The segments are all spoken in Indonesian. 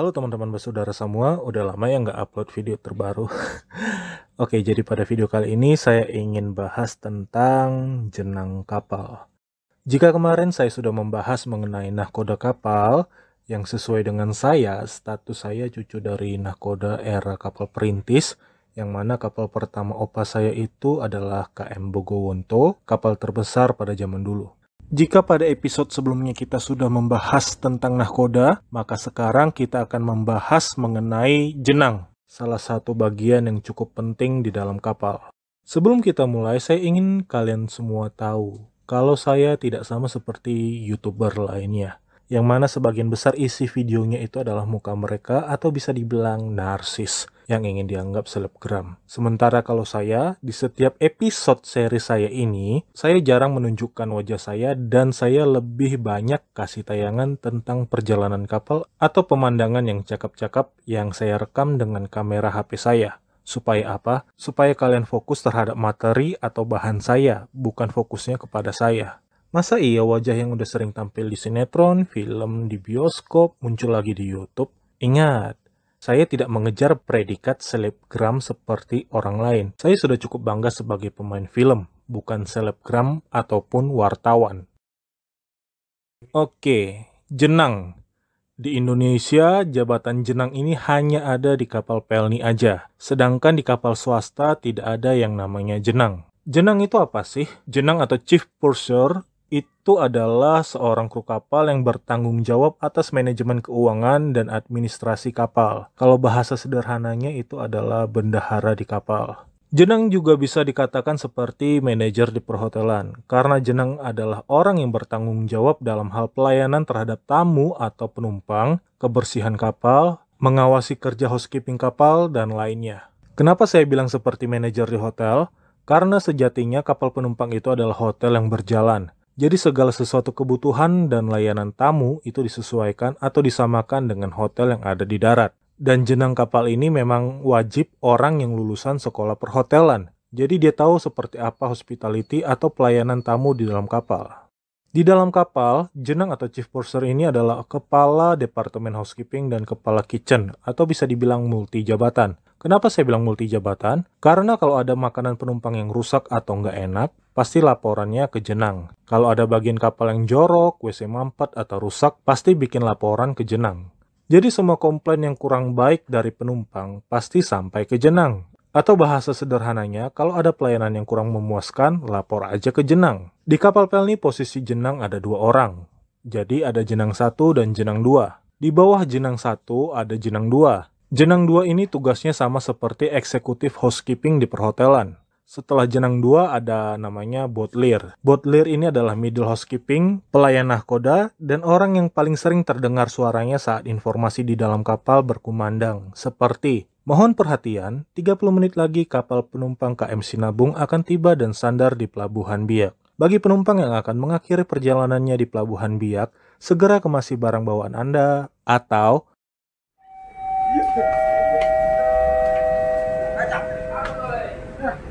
Halo teman-teman bersaudara semua, udah lama ya nggak upload video terbaru. Oke, jadi pada video kali ini saya ingin bahas tentang jenang kapal. Jika kemarin saya sudah membahas mengenai nahkoda kapal, yang sesuai dengan saya, status saya cucu dari nahkoda era kapal perintis, yang mana kapal pertama opa saya itu adalah KM Bogowonto, kapal terbesar pada zaman dulu. Jika pada episode sebelumnya kita sudah membahas tentang nahkoda, maka sekarang kita akan membahas mengenai jenang, salah satu bagian yang cukup penting di dalam kapal. Sebelum kita mulai, saya ingin kalian semua tahu kalau saya tidak sama seperti YouTuber lainnya, yang mana sebagian besar isi videonya itu adalah muka mereka atau bisa dibilang narsis yang ingin dianggap selebgram. Sementara kalau saya, di setiap episode seri saya ini, saya jarang menunjukkan wajah saya dan saya lebih banyak kasih tayangan tentang perjalanan kapal atau pemandangan yang cakep-cakep yang saya rekam dengan kamera HP saya. Supaya apa? Supaya kalian fokus terhadap materi atau bahan saya, bukan fokusnya kepada saya. Masa iya wajah yang udah sering tampil di sinetron, film, di bioskop, muncul lagi di YouTube? Ingat, saya tidak mengejar predikat selebgram seperti orang lain. Saya sudah cukup bangga sebagai pemain film, bukan selebgram ataupun wartawan. Oke, jenang. Di Indonesia, jabatan jenang ini hanya ada di kapal pelni aja. Sedangkan di kapal swasta tidak ada yang namanya jenang. Jenang itu apa sih? Jenang atau chief purser itu adalah seorang kru kapal yang bertanggung jawab atas manajemen keuangan dan administrasi kapal. Kalau bahasa sederhananya itu adalah bendahara di kapal. Jenang juga bisa dikatakan seperti manajer di perhotelan, karena jenang adalah orang yang bertanggung jawab dalam hal pelayanan terhadap tamu atau penumpang, kebersihan kapal, mengawasi kerja housekeeping kapal, dan lainnya. Kenapa saya bilang seperti manajer di hotel? Karena sejatinya kapal penumpang itu adalah hotel yang berjalan. Jadi segala sesuatu kebutuhan dan layanan tamu itu disesuaikan atau disamakan dengan hotel yang ada di darat. Dan jenang kapal ini memang wajib orang yang lulusan sekolah perhotelan. Jadi dia tahu seperti apa hospitality atau pelayanan tamu di dalam kapal. Di dalam kapal, jenang atau chief purser ini adalah kepala departemen housekeeping dan kepala kitchen atau bisa dibilang multi jabatan. Kenapa saya bilang multi jabatan? Karena kalau ada makanan penumpang yang rusak atau nggak enak, pasti laporannya ke jenang. Kalau ada bagian kapal yang jorok, WC mampet atau rusak, pasti bikin laporan ke jenang. Jadi semua komplain yang kurang baik dari penumpang pasti sampai ke jenang. Atau bahasa sederhananya, kalau ada pelayanan yang kurang memuaskan, lapor aja ke jenang. Di kapal pelni posisi jenang ada 2 orang. Jadi ada jenang 1 dan jenang 2. Di bawah jenang 1 ada jenang 2. Jenang 2 ini tugasnya sama seperti eksekutif housekeeping di perhotelan. Setelah jenang 2 ada namanya botlir. Botlir ini adalah middle housekeeping, pelayan nahkoda, dan orang yang paling sering terdengar suaranya saat informasi di dalam kapal berkumandang. Seperti, mohon perhatian, 30 menit lagi kapal penumpang KM Sinabung akan tiba dan sandar di Pelabuhan Biak. Bagi penumpang yang akan mengakhiri perjalanannya di Pelabuhan Biak, segera kemasi barang bawaan Anda, atau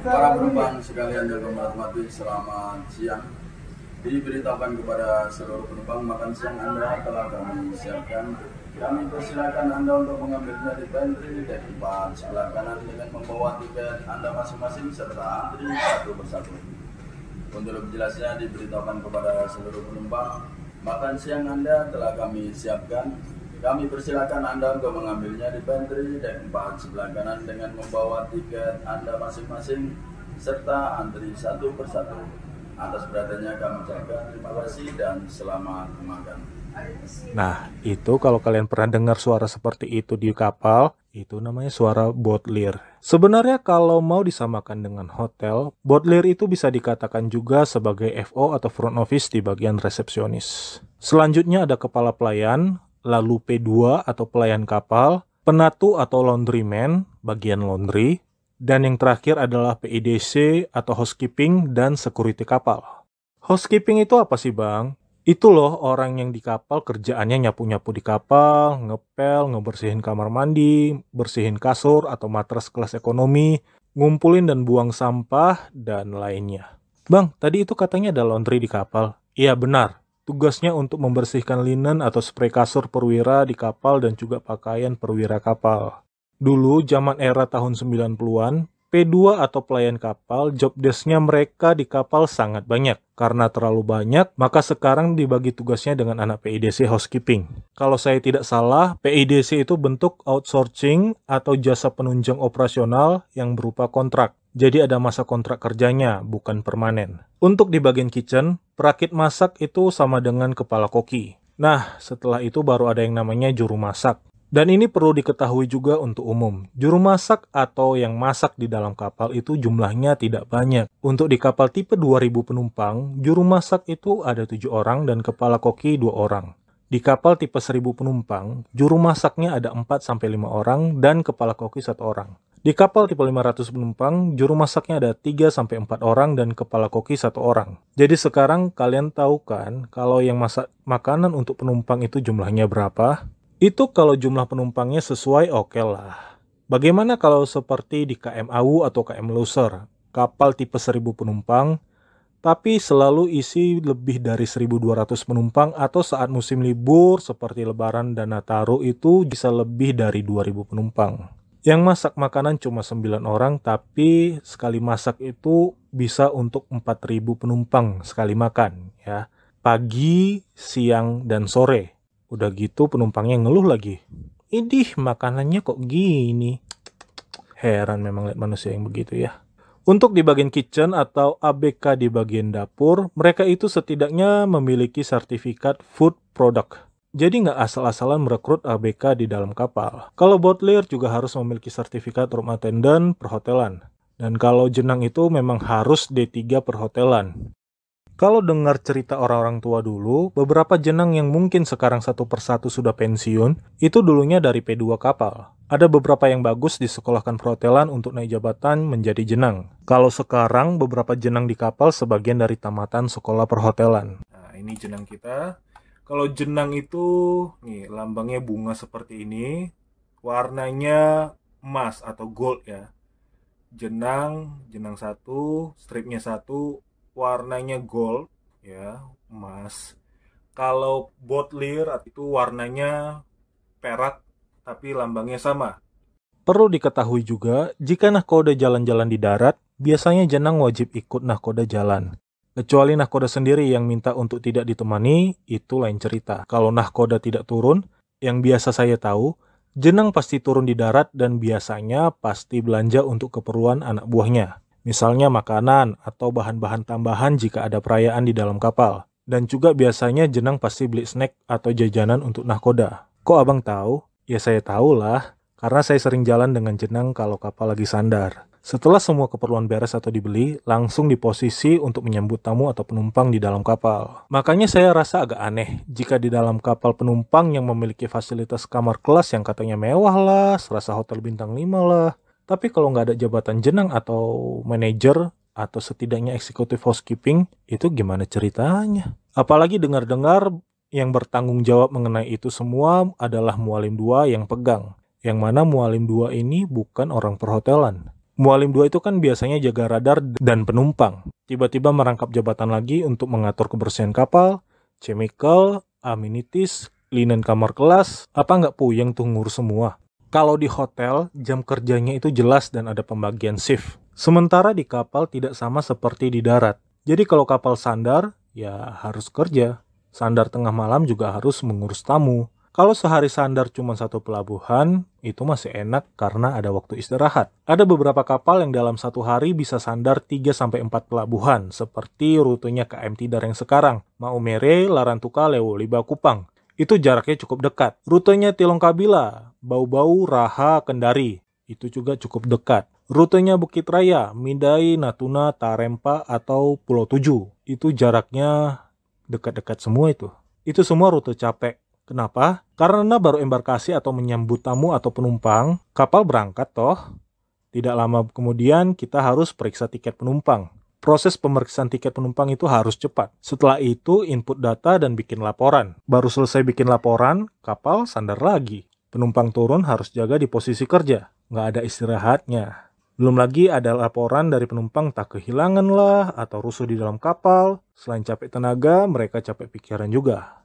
para penumpang sekalian yang hormati, selamat siang. Diberitakan kepada seluruh penumpang makan siang Anda telah kami siapkan. Kami persilakan Anda untuk mengambilnya di pantry deck 4 sebelah kanan dengan membawa tiket Anda masing-masing serta antri satu persatu. Untuk lebih jelasnya diberitakan kepada seluruh penumpang makan siang Anda telah kami siapkan. Kami persilakan Anda untuk mengambilnya di pantry deck 4 sebelah kanan dengan membawa tiket Anda masing-masing serta antri satu persatu. Atas perhatiannya kami ucapkan terima kasih dan selamat makan. Nah, itu kalau kalian pernah dengar suara seperti itu di kapal, itu namanya suara botlir. Sebenarnya kalau mau disamakan dengan hotel, botlir itu bisa dikatakan juga sebagai FO atau front office di bagian resepsionis. Selanjutnya ada kepala pelayan, lalu P2 atau pelayan kapal, penatu atau laundryman, bagian laundry, dan yang terakhir adalah PIDC atau housekeeping dan security kapal. Housekeeping itu apa sih bang? Itu loh orang yang di kapal kerjaannya nyapu-nyapu di kapal, ngepel, ngebersihin kamar mandi, bersihin kasur atau matras kelas ekonomi, ngumpulin dan buang sampah, dan lainnya. Bang, tadi itu katanya ada laundry di kapal. Iya benar, Tugasnya untuk membersihkan linen atau spray kasur perwira di kapal dan juga pakaian perwira kapal. Dulu, zaman era tahun 90-an, P2 atau pelayan kapal, job desk-nya mereka di kapal sangat banyak. Karena terlalu banyak, maka sekarang dibagi tugasnya dengan anak PIDC housekeeping. Kalau saya tidak salah, PIDC itu bentuk outsourcing atau jasa penunjang operasional yang berupa kontrak. Jadi ada masa kontrak kerjanya, bukan permanen. Untuk di bagian kitchen, perakit masak itu sama dengan kepala koki. Nah, setelah itu baru ada yang namanya juru masak. Dan ini perlu diketahui juga untuk umum. Juru masak atau yang masak di dalam kapal itu jumlahnya tidak banyak. Untuk di kapal tipe 2000 penumpang, juru masak itu ada 7 orang dan kepala koki 2 orang. Di kapal tipe 1000 penumpang, juru masaknya ada 4-5 orang dan kepala koki 1 orang. Di kapal tipe 500 penumpang, juru masaknya ada 3-4 orang dan kepala koki 1 orang. Jadi sekarang kalian tahu kan kalau yang masak makanan untuk penumpang itu jumlahnya berapa? Itu kalau jumlah penumpangnya sesuai oke lah. Bagaimana kalau seperti di KM Awu atau KM Loser, kapal tipe 1000 penumpang, tapi selalu isi lebih dari 1200 penumpang atau saat musim libur seperti Lebaran dan Nataru itu bisa lebih dari 2000 penumpang. Yang masak makanan cuma 9 orang, tapi sekali masak itu bisa untuk 4000 penumpang sekali makan, ya. Pagi, siang, dan sore. Udah gitu penumpangnya ngeluh lagi. Idih, makanannya kok gini. Heran memang lihat manusia yang begitu ya. Untuk di bagian kitchen atau ABK di bagian dapur, mereka itu setidaknya memiliki sertifikat food product. Jadi nggak asal-asalan merekrut ABK di dalam kapal. Kalau butler juga harus memiliki sertifikat room attendant perhotelan. Dan kalau jenang itu memang harus D3 perhotelan. Kalau dengar cerita orang-orang tua dulu, beberapa jenang yang mungkin sekarang satu persatu sudah pensiun, itu dulunya dari P2 kapal. Ada beberapa yang bagus disekolahkan perhotelan untuk naik jabatan menjadi jenang. Kalau sekarang, beberapa jenang di kapal sebagian dari tamatan sekolah perhotelan. Nah, ini jenang kita. Kalau jenang itu, nih lambangnya bunga seperti ini, warnanya emas atau gold ya. Jenang 1, stripnya 1, warnanya gold ya, emas. Kalau botlir itu warnanya perak tapi lambangnya sama. Perlu diketahui juga, jika nahkoda jalan-jalan di darat, biasanya jenang wajib ikut nahkoda jalan. Kecuali nahkoda sendiri yang minta untuk tidak ditemani, itu lain cerita. Kalau nahkoda tidak turun, yang biasa saya tahu, jenang pasti turun di darat dan biasanya pasti belanja untuk keperluan anak buahnya. Misalnya makanan atau bahan-bahan tambahan jika ada perayaan di dalam kapal. Dan juga biasanya jenang pasti beli snack atau jajanan untuk nahkoda. Kok abang tahu? Ya saya tahu lah, karena saya sering jalan dengan jenang kalau kapal lagi sandar. Setelah semua keperluan beres atau dibeli, langsung diposisi untuk menyambut tamu atau penumpang di dalam kapal. Makanya saya rasa agak aneh jika di dalam kapal penumpang yang memiliki fasilitas kamar kelas yang katanya mewah lah, serasa hotel bintang 5 lah. Tapi kalau nggak ada jabatan jenang atau manajer atau setidaknya eksekutif housekeeping, itu gimana ceritanya? Apalagi dengar-dengar yang bertanggung jawab mengenai itu semua adalah Mualim 2 yang pegang. Yang mana Mualim 2 ini bukan orang perhotelan. Mualim 2 itu kan biasanya jaga radar dan penumpang. Tiba-tiba merangkap jabatan lagi untuk mengatur kebersihan kapal, chemical, amenities, linen kamar kelas. Apa nggak puyeng tuh ngurus semua? Kalau di hotel, jam kerjanya itu jelas dan ada pembagian shift. Sementara di kapal tidak sama seperti di darat. Jadi kalau kapal sandar, ya harus kerja. Sandar tengah malam juga harus mengurus tamu. Kalau sehari sandar cuma satu pelabuhan, itu masih enak karena ada waktu istirahat. Ada beberapa kapal yang dalam satu hari bisa sandar 3-4 pelabuhan, seperti rutenya KM Tidar yang sekarang, Maumere, Larantuka, Lewo, Liba, Kupang. Itu jaraknya cukup dekat. Rutenya Tilong Kabila, Bau-Bau, Raha, Kendari. Itu juga cukup dekat. Rutenya Bukit Raya, Midai, Natuna, Tarempa, atau Pulau 7. Itu jaraknya dekat-dekat semua itu. Itu semua rute capek. Kenapa? Karena baru embarkasi atau menyambut tamu atau penumpang, kapal berangkat toh. Tidak lama kemudian kita harus periksa tiket penumpang. Proses pemeriksaan tiket penumpang itu harus cepat. Setelah itu input data dan bikin laporan. Baru selesai bikin laporan, kapal sandar lagi. Penumpang turun harus jaga di posisi kerja. Nggak ada istirahatnya. Belum lagi ada laporan dari penumpang tak kehilangan lah atau rusuh di dalam kapal. Selain capek tenaga, mereka capek pikiran juga.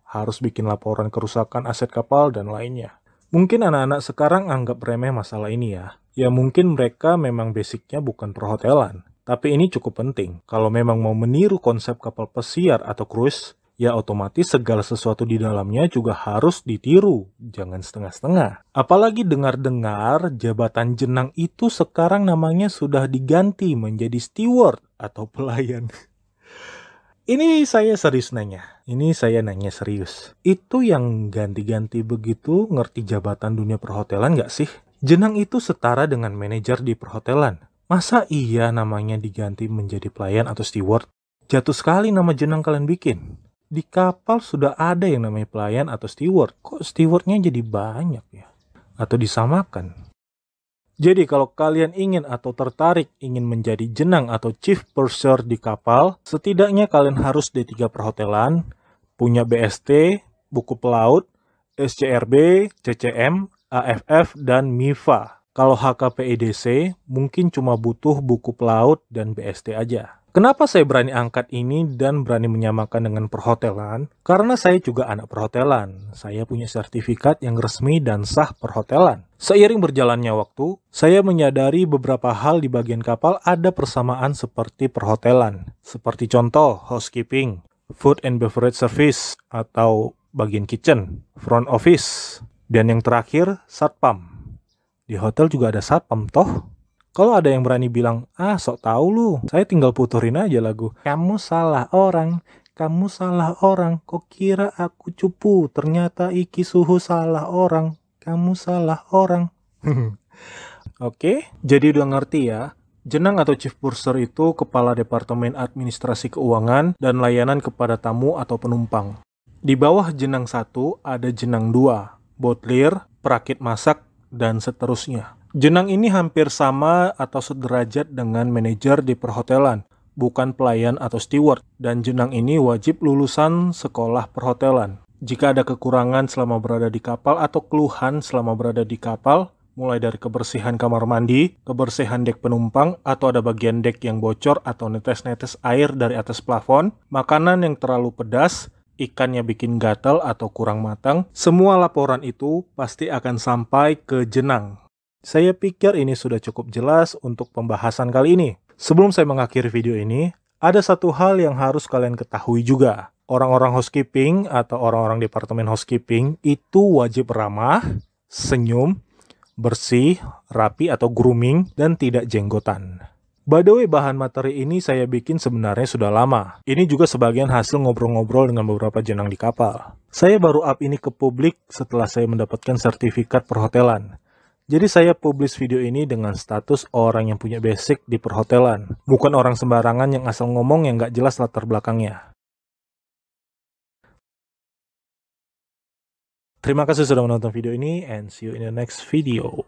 Harus bikin laporan kerusakan aset kapal dan lainnya. Mungkin anak-anak sekarang anggap remeh masalah ini ya. Ya mungkin mereka memang basicnya bukan perhotelan. Tapi ini cukup penting. Kalau memang mau meniru konsep kapal pesiar atau cruise, ya otomatis segala sesuatu di dalamnya juga harus ditiru. Jangan setengah-setengah. Apalagi dengar-dengar jabatan jenang itu sekarang namanya sudah diganti menjadi steward atau pelayan. Ini saya serius nanya. Ini saya nanya serius. Itu yang ganti-ganti begitu ngerti jabatan dunia perhotelan nggak sih? Jenang itu setara dengan manajer di perhotelan. Masa iya namanya diganti menjadi pelayan atau steward? Jatuh sekali nama jenang kalian bikin. Di kapal sudah ada yang namanya pelayan atau steward. Kok stewardnya jadi banyak ya? Atau disamakan? Jadi kalau kalian ingin atau tertarik ingin menjadi jenang atau chief purser di kapal, setidaknya kalian harus D3 perhotelan, punya BST, buku pelaut, SCRB, CCM, AFF, dan MIFA. Kalau HKPIDC, mungkin cuma butuh buku pelaut dan BST aja. Kenapa saya berani angkat ini dan berani menyamakan dengan perhotelan? Karena saya juga anak perhotelan. Saya punya sertifikat yang resmi dan sah perhotelan. Seiring berjalannya waktu, saya menyadari beberapa hal di bagian kapal ada persamaan seperti perhotelan. Seperti contoh, housekeeping, food and beverage service, atau bagian kitchen, front office, dan yang terakhir, satpam. Di hotel juga ada satpam toh. Kalau ada yang berani bilang, sok tahu lu, saya tinggal puterin aja lagu. Kamu salah orang, kamu salah orang, kok kira aku cupu, ternyata iki suhu salah orang, kamu salah orang. Oke, jadi udah ngerti ya. Jenang atau chief purser itu kepala departemen administrasi keuangan dan layanan kepada tamu atau penumpang. Di bawah jenang 1 ada jenang 2, botlir, perakit masak, dan seterusnya. Jenang ini hampir sama atau sederajat dengan manajer di perhotelan, bukan pelayan atau steward, dan jenang ini wajib lulusan sekolah perhotelan. Jika ada kekurangan selama berada di kapal atau keluhan selama berada di kapal, mulai dari kebersihan kamar mandi, kebersihan dek penumpang, atau ada bagian dek yang bocor atau netes-netes air dari atas plafon, makanan yang terlalu pedas, ikannya bikin gatal atau kurang matang, semua laporan itu pasti akan sampai ke jenang. Saya pikir ini sudah cukup jelas untuk pembahasan kali ini. Sebelum saya mengakhiri video ini, ada satu hal yang harus kalian ketahui juga. Orang-orang housekeeping atau orang-orang departemen housekeeping itu wajib ramah, senyum, bersih, rapi atau grooming, dan tidak jenggotan. By the way, bahan materi ini saya bikin sebenarnya sudah lama. Ini juga sebagian hasil ngobrol-ngobrol dengan beberapa jenang di kapal. Saya baru up ini ke publik setelah saya mendapatkan sertifikat perhotelan. Jadi saya publish video ini dengan status orang yang punya basic di perhotelan. Bukan orang sembarangan yang asal ngomong yang nggak jelas latar belakangnya. Terima kasih sudah menonton video ini and see you in the next video.